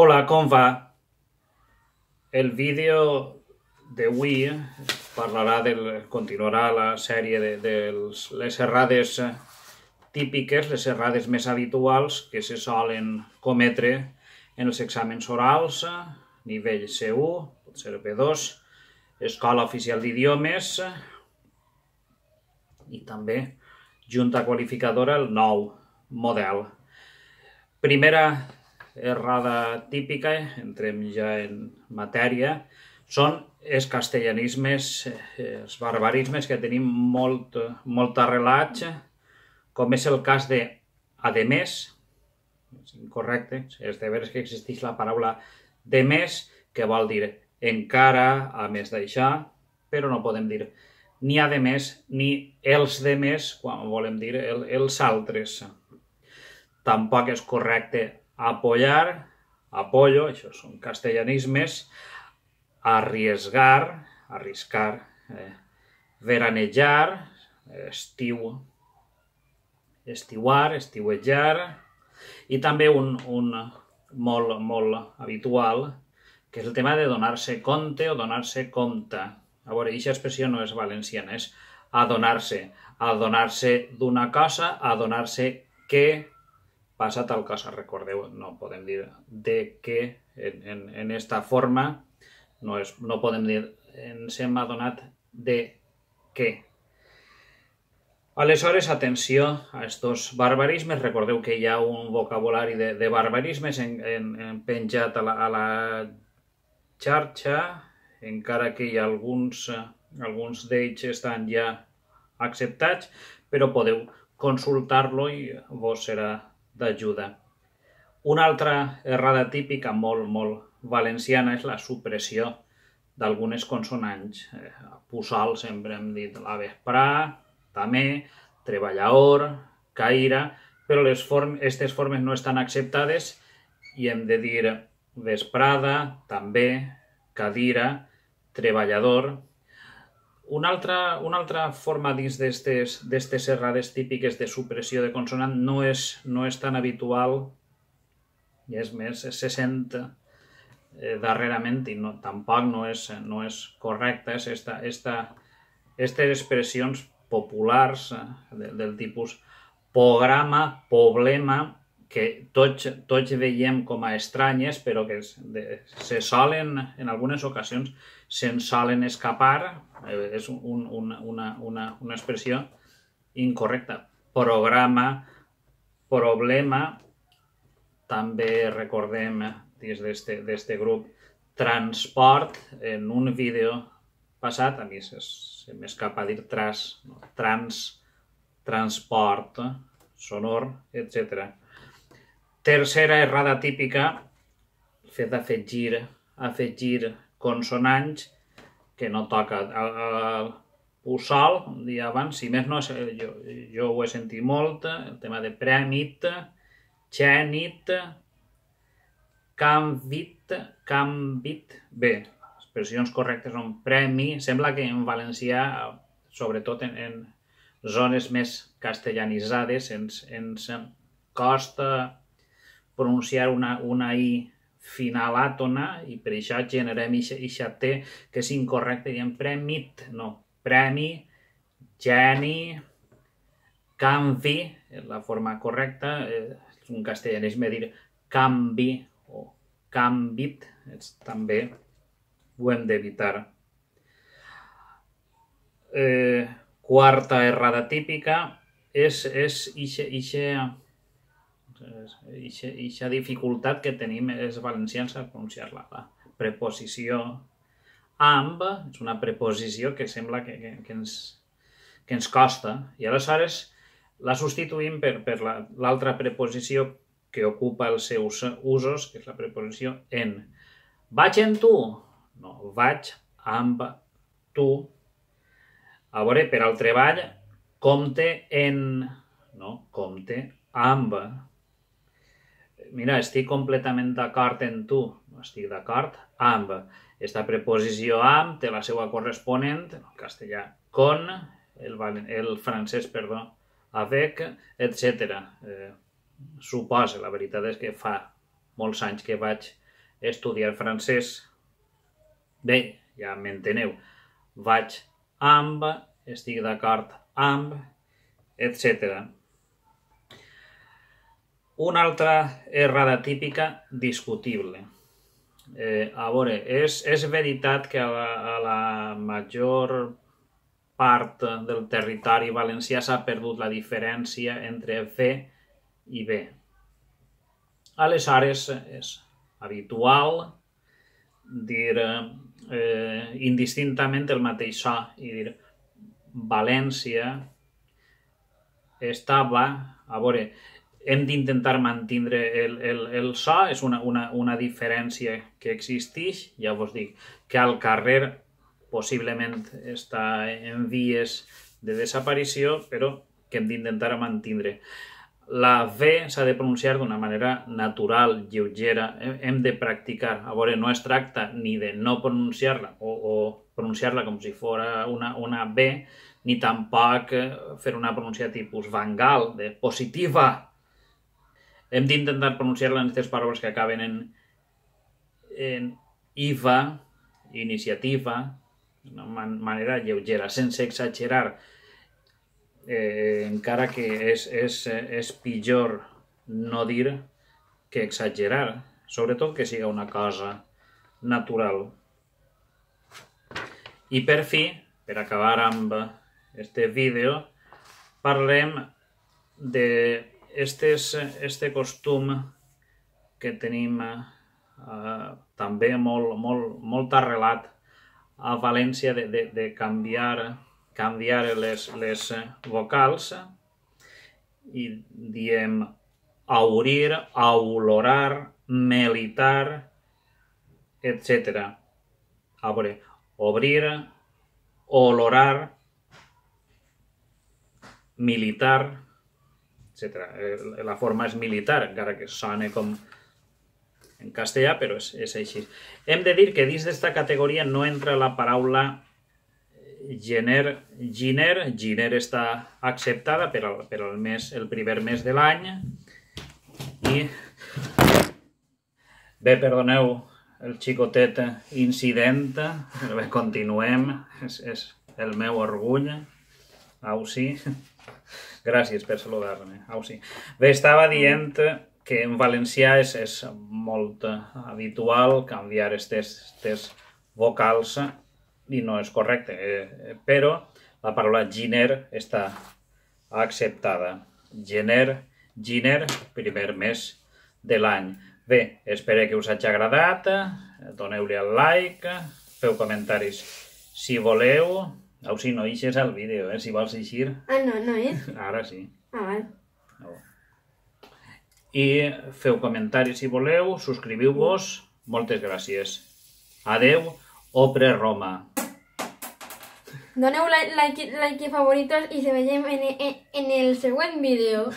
Hola, com va? El vídeo d'avui continuarà la sèrie de les errades típiques, les errades més habituals que se solen cometre en els exàmens orals, nivell C1, potser B2, Escola Oficial d'Idiomes i també Junta Qualificadora, el nou model. Primera errada típica, entrem ja en matèria, són els castellanismes, els barbarismes que tenim molt arrelats, com és el cas de ademés, és incorrecte, és de veres que existeix la paraula de més, que vol dir encara, a més d'això, però no podem dir ni ademés ni els de més quan volem dir els altres. Tampoc és correcte apoyar, apoyo, això són castellanismes, arriesgar, arriscar, veranejar, estiu, estiuar, estiuejar, i també un molt habitual, que és el tema de donar-se compte o donar-se compte. A veure, aquesta expressió no és valenciana, és adonar-se d'una cosa, adonar-se que passa tal cosa, recordeu, no podem dir de què en esta forma, no podem dir ens hem adonat de què. Aleshores, atenció a estos barbarismes, recordeu que hi ha un vocabulari de barbarismes penjat a la xarxa, encara que hi ha alguns d'ells estan ja acceptats, però podeu consultar-lo i vos serà d'ajuda. Una altra errada típica molt valenciana és la supressió d'algunes consonants. Puçol sempre hem dit la vesprà, també, treballador, caire, però aquestes formes no estan acceptades i hem de dir vesprada, també, cadira, treballador. Una altra forma dins d'aquestes errades típiques de supressió de consonant no és tan habitual, i és més, se sent darrerament i tampoc no és correcta, és aquestes expressions populars del tipus programa, problema, que tots veiem com a estranyes, però que se solen, en algunes ocasions, se'n solen escapar. És una expressió incorrecta. Programa, problema, també recordem dins d'este grup transport. En un vídeo passat, a mi se m'escapa dir transport, sonor, etc. Tercera errada típica, el fet d'afegir consonants que no toca. El puçol, un dia abans, si més no, jo ho he sentit molt, el tema de prèmit, xènit, canvit, bé, les expressions correctes són premi. Sembla que en valencià, sobretot en zones més castellanitzades, ens costa pronunciar una i finalàtona i per això generem eixa T que és incorrecte, diem prèmit, no, premi, geni, canvi, és la forma correcta, és un castellanisme dir canvi o canvit, també ho hem d'evitar. Quarta errada típica és eixa dificultat que tenim els valencians a pronunciar-la. La preposició amb és una preposició que sembla que ens costa, i aleshores la substituïm per l'altra preposició que ocupa els seus usos, que és la preposició en. Vaig amb tu? No, vaig amb tu. A veure, per al treball, compte en, no, compte amb. Mira, estic completament d'acord amb tu, no estic d'acord amb. Esta preposició amb té la seva corresponent, en el castellà, con, el francès, perdó, avec, etc. Suposa, la veritat és que fa molts anys que vaig estudiar francès. Bé, ja m'enteneu. Vaig amb, estic d'acord amb, etc. Una altra errada típica discutible. A veure, és veritat que a la major part del territori valencià s'ha perdut la diferència entre V i B. Aleshores, és habitual dir indistintament el mateix so i dir València estava... A veure, hem d'intentar mantenir el so, és una diferència que existeix. Ja vos dic que al carrer possiblement està en vies de desaparició, però que hem d'intentar mantenir. La V s'ha de pronunciar d'una manera natural, lleugera, hem de practicar. A veure, no es tracta ni de no pronunciar-la o pronunciar-la com si fos una B, ni tampoc fer una pronunciació tipus Vangal, de positiva. Hem d'intentar pronunciar-la en aquestes paraules que acaben en IVA, iniciativa, d'una manera lleugera, sense exagerar. Encara que és pitjor no dir que exagerar, sobretot que siga una cosa natural. I per fi, per acabar amb este vídeo, parlem d'este costum que tenim també molt arrelat a València de canviar les vocals i diem aurir, aulorar, melitar, etc. A veure, obrir, olorar, militar, etc. La forma és militar, encara que sona com en castellà, però és així. Hem de dir que dins d'esta categoria no entra la paraula giner. Giner està acceptada per el primer mes de l'any. I bé, perdoneu el xicotet incident, però bé, continuem, és el meu orgull. Au sí, gràcies per saludar-me. Au sí. Bé, estava dient que en valencià és molt habitual canviar aquestes vocals i no és correcte, però la paraula giner està acceptada. Giner, primer mes de l'any. Bé, espero que us hagi agradat, doneu-li al like, feu comentaris si voleu. Au, sí, no eixes al vídeo, si vols eixir. Ah, no és? Ara sí. Ah, val. I feu comentaris si voleu, subscriviu-vos. Moltes gràcies. Adeu, Opre Roma. Doneu like i favoritos i se veiem en el següent vídeo.